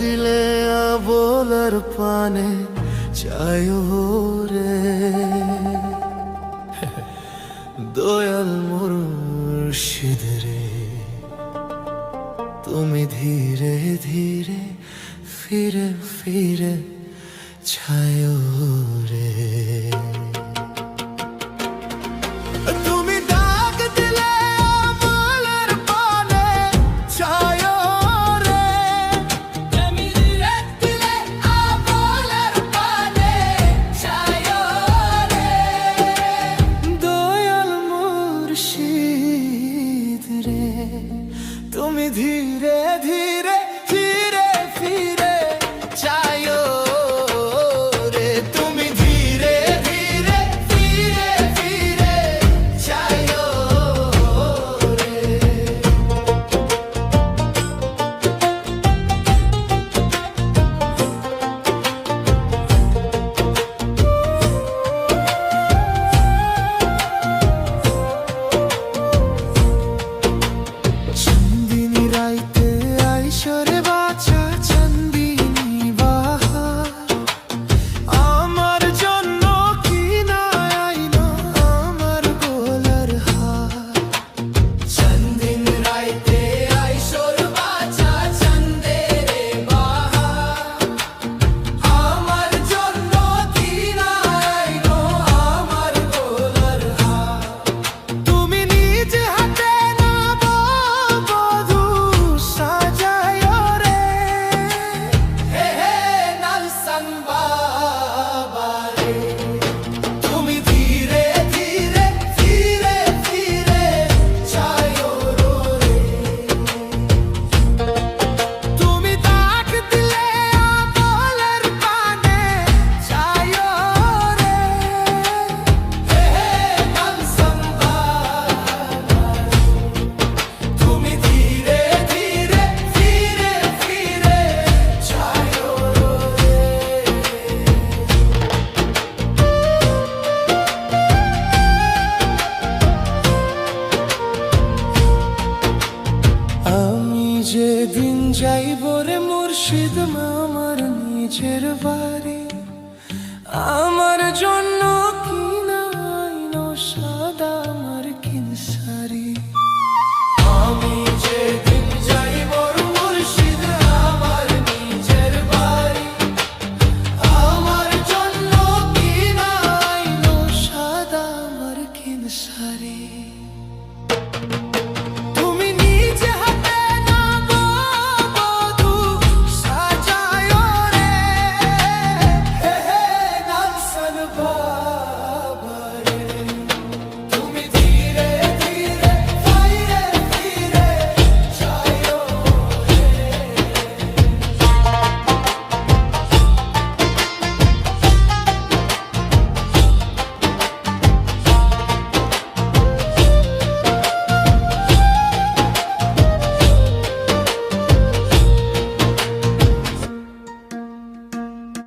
দিলে আবোলার পানে চায়ো রে দয়াল মুর্শিদ রে, তুমি ধীরে ধীরে ফিরে ফিরে ছায়ো রে। তুমি ডাক দিলে আবোলার পানে ছায়ো রে, তুমি ডাক দিলে আবোলার পানে ছায়ো রে। দয়াল মুর্শিদ রে, তুমি ধীরে ধীরে ফিরে ফিরে ছায়ো রে, তুমি ধীরে ধীরে ফিরে ফিরে ছায়ো রে। চান্দিনী রাইতে আইসরে বাছা চান্দিনী বাহার, আমার জন্য কি না আইনো আমার গলার হার। চান্দিনী রাইতে আইসোর বাছা চাঁদেরে বাহার, আমার জন্য কি না আইলো আমার গলার হার। তুমি নিজ হাতে নববধূ সাজায়ো রে, হে হে নালসান বাবা রে, তুমি ধীরে ধীরে ফিরে ফিরে ছায়ো রে। তুমি ডাক দিলে আবোলার পানে ছায়ো রে, হে হে নালসান বাবা রে, তুমি ধীরে ধীরে ফিরে ফিরে ছায়ো রে। আমি যেদিন যাইব রে মুর্শিদ আমার নিজের বাড়ি, আমার জন্য